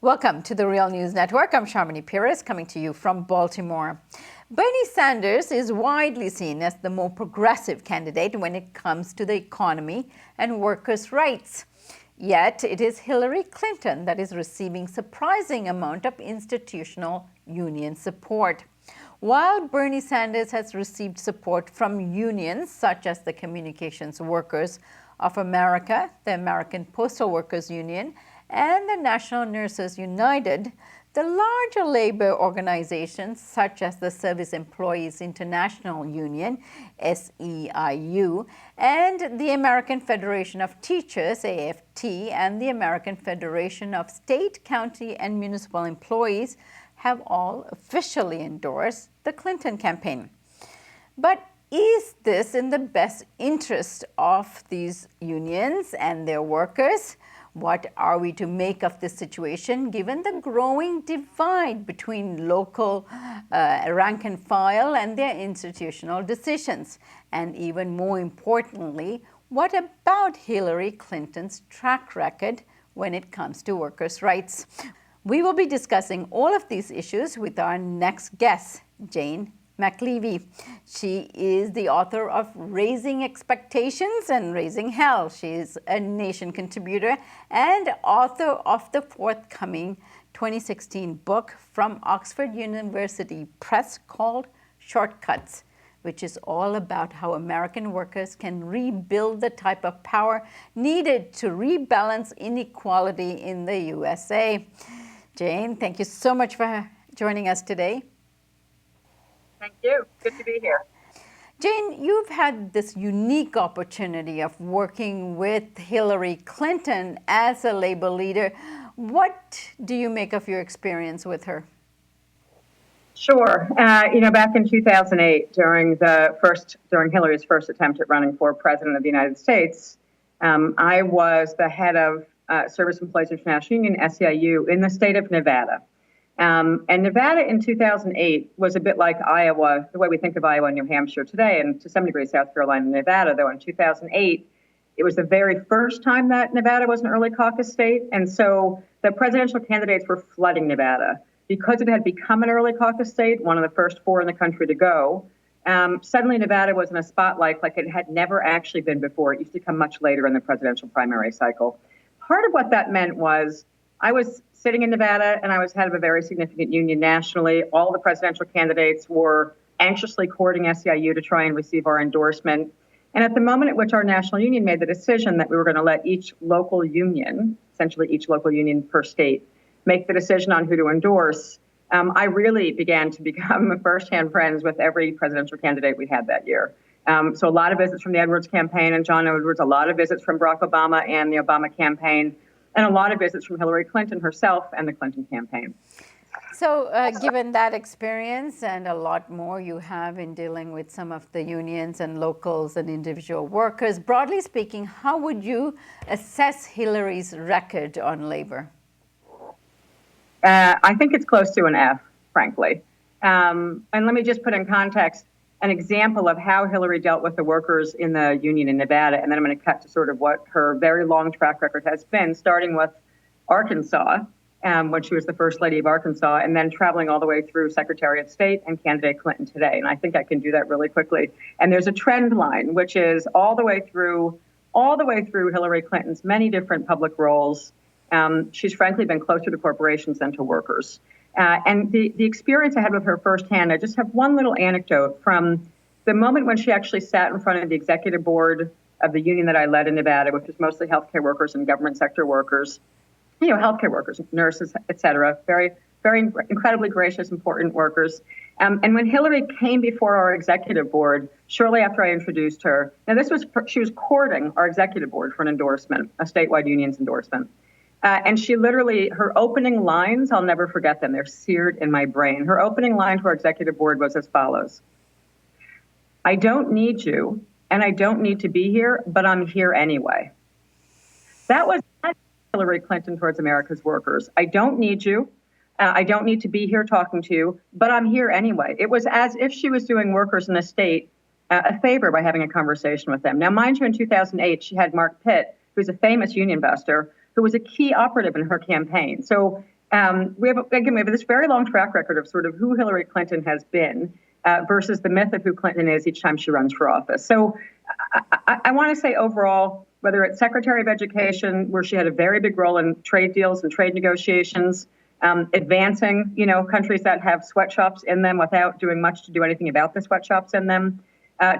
Welcome to the Real News Network. I'm Sharmini Pires coming to you from Baltimore. Bernie Sanders is widely seen as the more progressive candidate when it comes to the economy and workers' rights. Yet it is Hillary Clinton that is receiving surprising amount of institutional union support. While Bernie Sanders has received support from unions such as the Communications Workers of America, the American Postal Workers Union, and the National Nurses United, the larger labor organizations such as the Service Employees International Union, SEIU, and the American Federation of Teachers, AFT, and the American Federation of State, County, and Municipal Employees have all officially endorsed the Clinton campaign. But is this in the best interest of these unions and their workers? What are we to make of this situation given the growing divide between local rank and file and their institutional decisions? And even more importantly, what about Hillary Clinton's track record when it comes to workers' rights? We will be discussing all of these issues with our next guest, Jane McAlevey. She is the author of Raising Expectations and Raising Hell. She is a Nation contributor and author of the forthcoming 2016 book from Oxford University Press called Shortcuts, which is all about how American workers can rebuild the type of power needed to rebalance inequality in the USA. Jane, thank you so much for joining us today. Thank you. Good to be here. Jane, you've had this unique opportunity of working with Hillary Clinton as a labor leader. What do you make of your experience with her? Sure. Back in 2008, during Hillary's first attempt at running for president of the United States, I was the head of Service Employees International Union, SEIU, in the state of Nevada. And Nevada in 2008 was a bit like Iowa, the way we think of Iowa and New Hampshire today, and to some degree South Carolina and Nevada, though in 2008, it was the very first time that Nevada was an early caucus state. And so the presidential candidates were flooding Nevada. Because it had become an early caucus state, one of the first four in the country to go, suddenly Nevada was in a spotlight like it had never actually been before. It used to come much later in the presidential primary cycle. Part of what that meant was I was sitting in Nevada, and I was head of a very significant union nationally. All the presidential candidates were anxiously courting SEIU to try and receive our endorsement. And at the moment at which our national union made the decision that we were going to let each local union, essentially each local union per state, make the decision on who to endorse, I really began to become firsthand friends with every presidential candidate we had that year. So a lot of visits from the Edwards campaign and John Edwards, a lot of visits from Barack Obama and the Obama campaign, and a lot of visits from Hillary Clinton herself and the Clinton campaign. So given that experience and a lot more you have in dealing with some of the unions and locals and individual workers, broadly speaking, how would you assess Hillary's record on labor? I think it's close to an F, frankly. And let me just put in context an example of how Hillary dealt with the workers in the union in Nevada, and then I'm going to cut to sort of what her very long track record has been, starting with Arkansas, when she was the First Lady of Arkansas, and then traveling all the way through Secretary of State and candidate Clinton today. And I think I can do that really quickly. And there's a trend line, which is all the way through Hillary Clinton's many different public roles. She's frankly been closer to corporations than to workers. And the experience I had with her firsthand, I just have one little anecdote from the moment when she actually sat in front of the executive board of the union that I led in Nevada, which was mostly healthcare workers and government sector workers, healthcare workers, nurses, et cetera, very, very incredibly gracious, important workers. And when Hillary came before our executive board, shortly after I introduced her, now she was courting our executive board for an endorsement, a statewide union's endorsement. And she literally, her opening lines, I'll never forget them. They're seared in my brain. Her opening line to our executive board was as follows. I don't need you, and I don't need to be here, but I'm here anyway. That was Hillary Clinton towards America's workers. I don't need you. I don't need to be here talking to you, but I'm here anyway. It was as if she was doing workers in the state a favor by having a conversation with them. Now, mind you, in 2008, she had Mark Pitt, who's a famous union buster, who was a key operative in her campaign. So we have this very long track record of sort of who Hillary Clinton has been versus the myth of who Clinton is each time she runs for office. So I want to say overall, whether it's Secretary of Education, where she had a very big role in trade deals and trade negotiations, advancing, countries that have sweatshops in them without doing much to do anything about the sweatshops in them,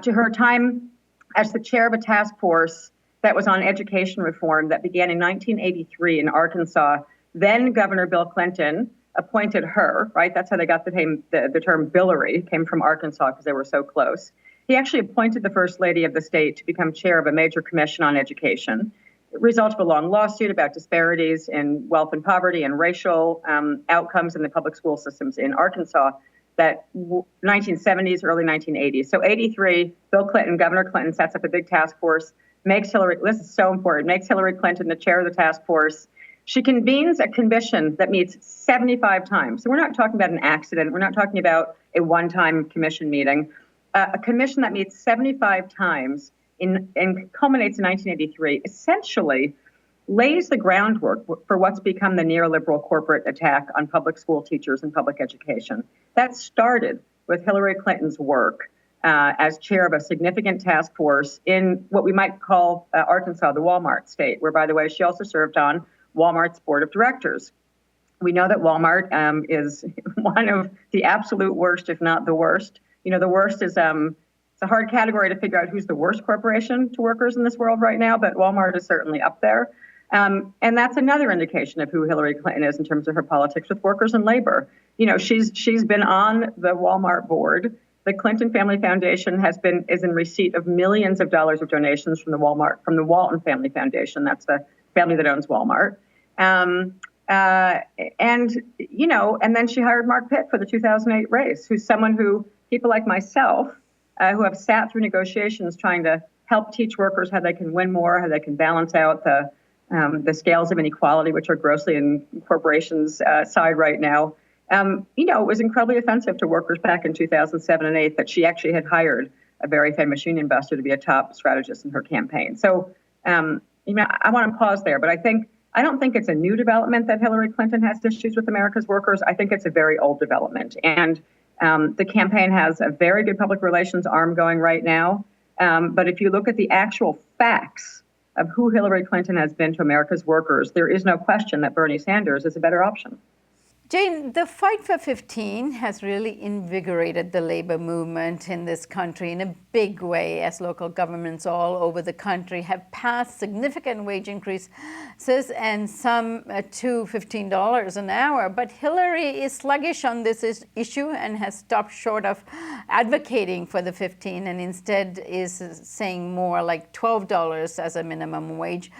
to her time as the chair of a task force that was on education reform that began in 1983 in Arkansas. Then Governor Bill Clinton appointed her, right? That's how they got the term Billary, came from Arkansas because they were so close. He actually appointed the First Lady of the state to become chair of a major commission on education. It resulted in a long lawsuit about disparities in wealth and poverty and racial outcomes in the public school systems in Arkansas, that 1970s, early 1980s. So 83, Governor Clinton sets up a big task force, this is so important, makes Hillary Clinton the chair of the task force. She convenes a commission that meets 75 times. So we're not talking about an accident. We're not talking about a one-time commission meeting. A commission that meets 75 times and culminates in 1983, essentially lays the groundwork for what's become the neoliberal corporate attack on public school teachers and public education. That started with Hillary Clinton's work as chair of a significant task force in what we might call Arkansas, the Walmart state, where, by the way, she also served on Walmart's board of directors. We know that Walmart is one of the absolute worst, if not the worst. The worst is it's a hard category to figure out who's the worst corporation to workers in this world right now, but Walmart is certainly up there. And that's another indication of who Hillary Clinton is in terms of her politics with workers and labor. She's been on the Walmart board. The Clinton Family Foundation is in receipt of millions of dollars of donations from the Walton Family Foundation. That's the family that owns Walmart. And then she hired Mark Pitt for the 2008 race, who's someone who people like myself, who have sat through negotiations trying to help teach workers how they can win more, how they can balance out the scales of inequality, which are grossly in corporations' side right now. It was incredibly offensive to workers back in 2007 and 2008 that she actually had hired a very famous union buster to be a top strategist in her campaign. So, I want to pause there, but I don't think it's a new development that Hillary Clinton has issues with America's workers. I think it's a very old development. And the campaign has a very good public relations arm going right now. But if you look at the actual facts of who Hillary Clinton has been to America's workers, there is no question that Bernie Sanders is a better option. Jane, the fight for 15 has really invigorated the labor movement in this country in a big way, as local governments all over the country have passed significant wage increases and some to $15 an hour. But Hillary is sluggish on this issue and has stopped short of advocating for the 15 and instead is saying more like $12 as a minimum wage.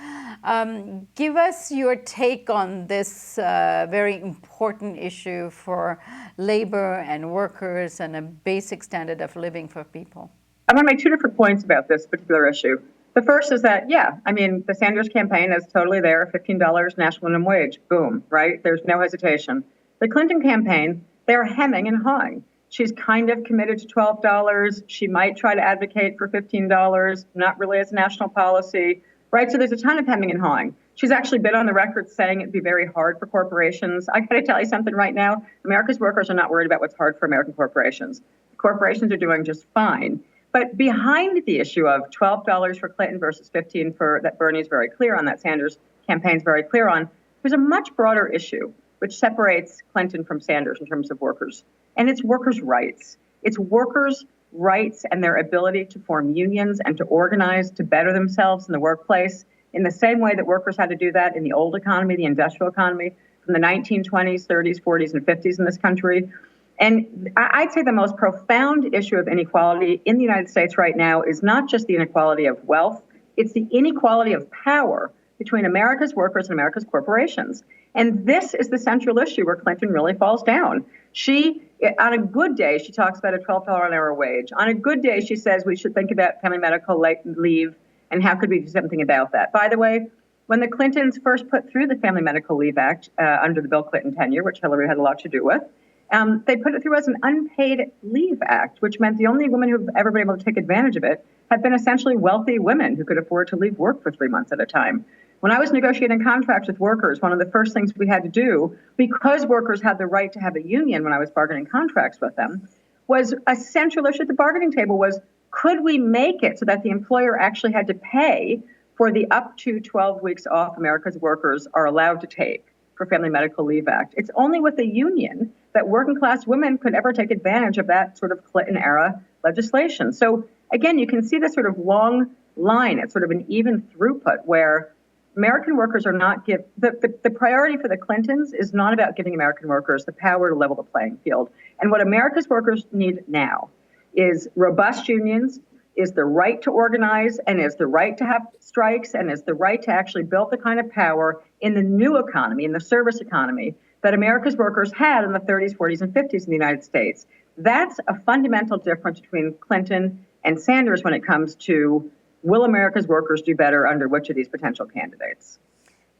Give us your take on this very important issue for labor and workers and a basic standard of living for people. I want to make two different points about this particular issue. The first is that, the Sanders campaign is totally there, $15 national minimum wage, boom, right? There's no hesitation. The Clinton campaign, they're hemming and hawing. She's kind of committed to $12. She might try to advocate for $15, not really as a national policy, right? So there's a ton of hemming and hawing. She's actually been on the record saying it'd be very hard for corporations. I got to tell you something right now. America's workers are not worried about what's hard for American corporations. Corporations are doing just fine. But behind the issue of $12 for Clinton versus $15 that Bernie's very clear on, that Sanders campaign's very clear on, there's a much broader issue which separates Clinton from Sanders in terms of workers. And it's workers' rights. It's workers' rights and their ability to form unions and to organize to better themselves in the workplace in the same way that workers had to do that in the old economy, the industrial economy, from the 1920s, 30s, 40s, and 50s in this country. And I'd say the most profound issue of inequality in the United States right now is not just the inequality of wealth, it's the inequality of power between America's workers and America's corporations. And this is the central issue where Clinton really falls down. She, on a good day, she talks about a $12 an hour wage. On a good day, she says we should think about family medical leave and how could we do something about that. By the way, when the Clintons first put through the Family Medical Leave Act under the Bill Clinton tenure, which Hillary had a lot to do with, They put it through as an unpaid leave act, which meant the only women who've ever been able to take advantage of it have been essentially wealthy women who could afford to leave work for 3 months at a time. When I was negotiating contracts with workers, one of the first things we had to do, because workers had the right to have a union when I was bargaining contracts with them, was a central issue at the bargaining table was, could we make it so that the employer actually had to pay for the up to 12 weeks off America's workers are allowed to take for Family Medical Leave Act? It's only with a union that working class women could ever take advantage of that sort of Clinton era legislation. So again, you can see this sort of long line. It's sort of an even throughput where American workers are not the priority for the Clintons is not about giving American workers the power to level the playing field. And what America's workers need now is robust unions, is the right to organize, and is the right to have strikes, and is the right to actually build the kind of power in the new economy, in the service economy, that America's workers had in the 30s, 40s, and 50s in the United States. That's a fundamental difference between Clinton and Sanders when it comes to will America's workers do better under which of these potential candidates?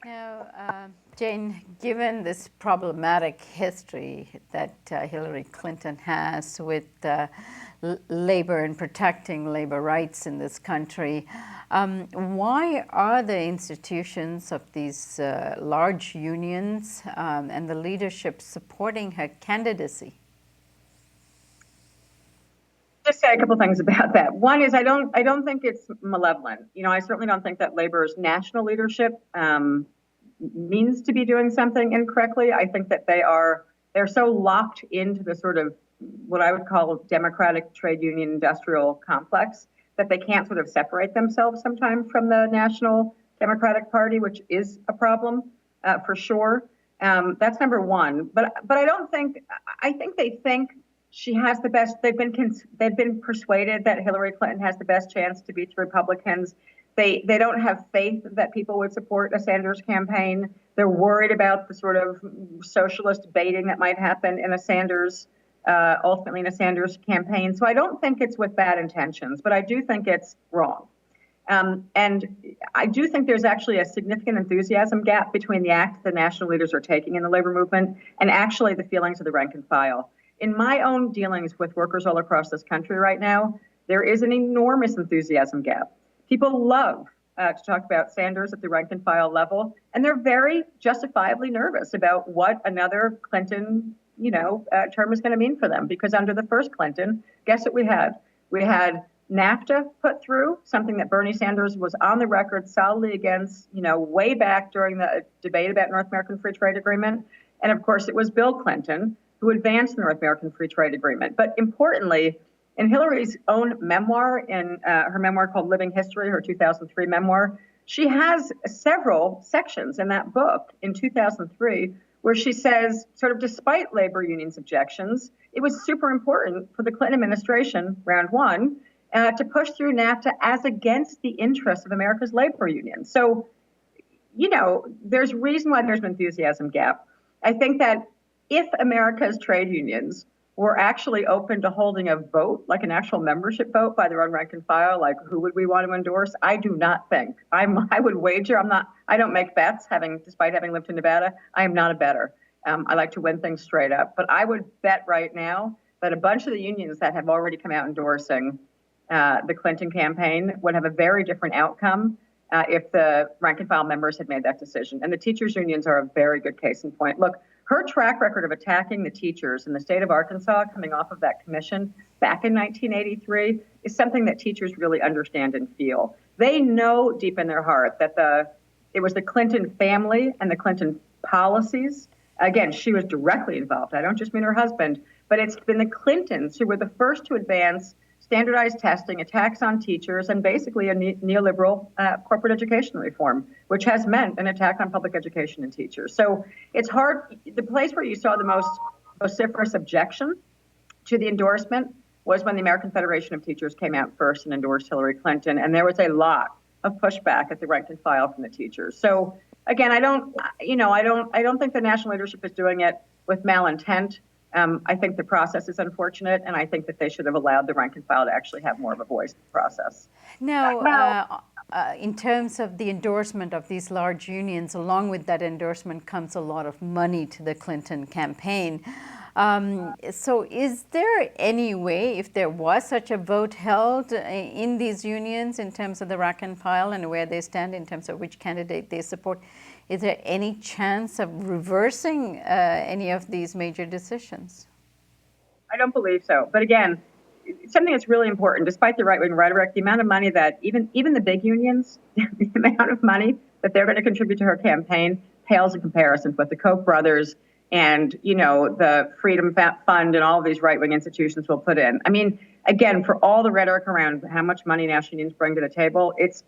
Now, Jane, given this problematic history that Hillary Clinton has with labor and protecting labor rights in this country, why are the institutions of these large unions and the leadership supporting her candidacy? Just say a couple things about that. One is I don't think it's malevolent. I certainly don't think that labor's national leadership means to be doing something incorrectly. I think that they're so locked into the sort of what I would call democratic trade union industrial complex that they can't sort of separate themselves sometimes from the National Democratic Party, which is a problem for sure. That's number one. But I think they think she has the best. They've been persuaded that Hillary Clinton has the best chance to beat the Republicans. They don't have faith that people would support a Sanders campaign. They're worried about the sort of socialist baiting that might happen in ultimately in a Sanders campaign. So I don't think it's with bad intentions, but I do think it's wrong. And I do think there's actually a significant enthusiasm gap between the act the national leaders are taking in the labor movement and actually the feelings of the rank and file. In my own dealings with workers all across this country right now, there is an enormous enthusiasm gap. People love to talk about Sanders at the rank and file level, and they're very justifiably nervous about what another Clinton, term is going to mean for them. Because under the first Clinton, guess what we had? We had NAFTA put through, something that Bernie Sanders was on the record solidly against, way back during the debate about North American Free Trade Agreement. And of course, it was Bill Clinton who advanced the North American Free Trade Agreement. But importantly, in Hillary's own memoir, in her memoir called Living History, her 2003 memoir, she has several sections in that book in 2003 where she says, sort of despite labor unions' objections, it was super important for the Clinton administration, round one, to push through NAFTA as against the interests of America's labor unions. So, there's reason why there's an enthusiasm gap. I think that if America's trade unions were actually open to holding a vote, like an actual membership vote by their own rank and file, like who would we want to endorse? I do not think. I would wager, I don't make bets, despite having lived in Nevada. I am not a bettor. I like to win things straight up. But I would bet right now that a bunch of the unions that have already come out endorsing the Clinton campaign would have a very different outcome if the rank and file members had made that decision. And the teachers' unions are a very good case in point. Look, her track record of attacking the teachers in the state of Arkansas coming off of that commission back in 1983 is something that teachers really understand and feel. They know deep in their heart that it was the Clinton family and the Clinton policies. Again, she was directly involved. I don't just mean her husband, but it's been the Clintons who were the first to advance standardized testing, attacks on teachers, and basically a neoliberal corporate education reform, which has meant an attack on public education and teachers. So it's hard. The place where you saw the most vociferous objection to the endorsement was when the American Federation of Teachers came out first and endorsed Hillary Clinton, and there was a lot of pushback at the rank and file from the teachers. So again, I don't think the national leadership is doing it with malintent. I think the process is unfortunate, and I think that they should have allowed the rank and file to actually have more of a voice in the process. Now, in terms of the endorsement of these large unions, along with that endorsement comes a lot of money to the Clinton campaign. So is there any way, if there was such a vote held in these unions in terms of the rank and file and where they stand in terms of which candidate they support, is there any chance of reversing any of these major decisions? I don't believe so. But again, something that's really important, despite the right-wing rhetoric, the amount of money that even the big unions, the amount of money that they're going to contribute to her campaign pales in comparison with the Koch brothers and, you know, the Freedom Fund and all of these right-wing institutions will put in. I mean, again, for all the rhetoric around how much money national unions bring to the table, it's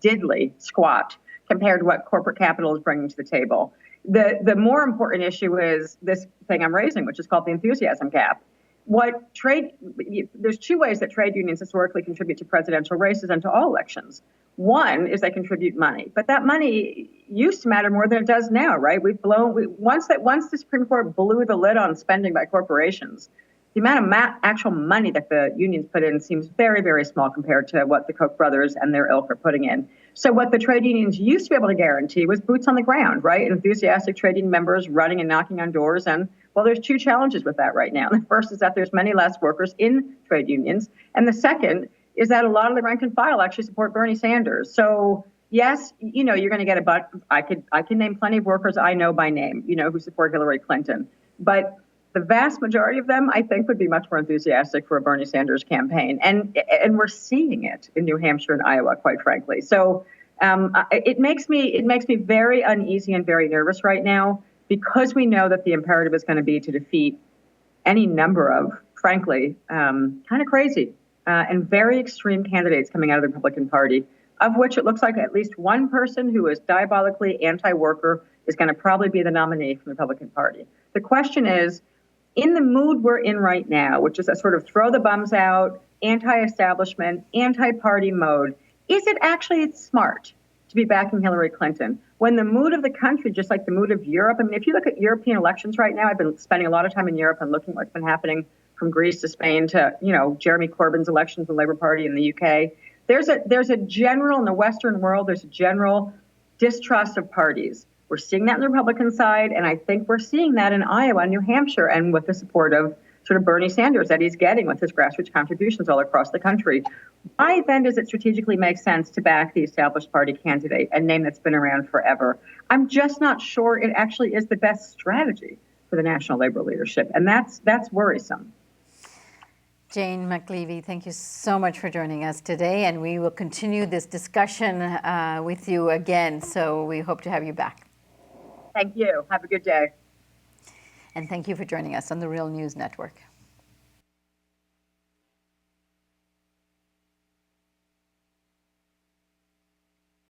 diddly squat compared to what corporate capital is bringing to the table. The more important issue is this thing I'm raising, which is called the enthusiasm gap. There's two ways that trade unions historically contribute to presidential races and to all elections. One is they contribute money, but that money used to matter more than it does now, right? Once the Supreme Court blew the lid on spending by corporations, the amount of actual money that the unions put in seems very, very small compared to what the Koch brothers and their ilk are putting in. So what the trade unions used to be able to guarantee was boots on the ground, right? Enthusiastic trade union members running and knocking on doors. And well, there's two challenges with that right now. The first is that there's many less workers in trade unions. And the second is that a lot of the rank and file actually support Bernie Sanders. So yes, you know, you're going to get I can name plenty of workers I know by name, you know, who support Hillary Clinton. But the vast majority of them, I think, would be much more enthusiastic for a Bernie Sanders campaign. And we're seeing it in New Hampshire and Iowa, quite frankly. So it makes me very uneasy and very nervous right now because we know that the imperative is going to be to defeat any number of, frankly, kind of crazy and very extreme candidates coming out of the Republican Party, of which it looks like at least one person who is diabolically anti-worker is going to probably be the nominee from the Republican Party. The question is, in the mood we're in right now, which is a sort of throw the bums out, anti-establishment, anti-party mode, is it actually smart to be backing Hillary Clinton when the mood of the country, just like the mood of Europe? I mean, if you look at European elections right now, I've been spending a lot of time in Europe and looking at what's been happening from Greece to Spain to, you know, Jeremy Corbyn's elections, the Labour Party in the UK. There's a general, in the Western world, there's a general distrust of parties. We're seeing that on the Republican side, and I think we're seeing that in Iowa and New Hampshire, and with the support of sort of Bernie Sanders that he's getting with his grassroots contributions all across the country. Why then does it strategically make sense to back the established party candidate, a name that's been around forever? I'm just not sure it actually is the best strategy for the national labor leadership, and that's worrisome. Jane McAlevey, thank you so much for joining us today, and we will continue this discussion with you again, so we hope to have you back. Thank you. Have a good day. And thank you for joining us on the Real News Network.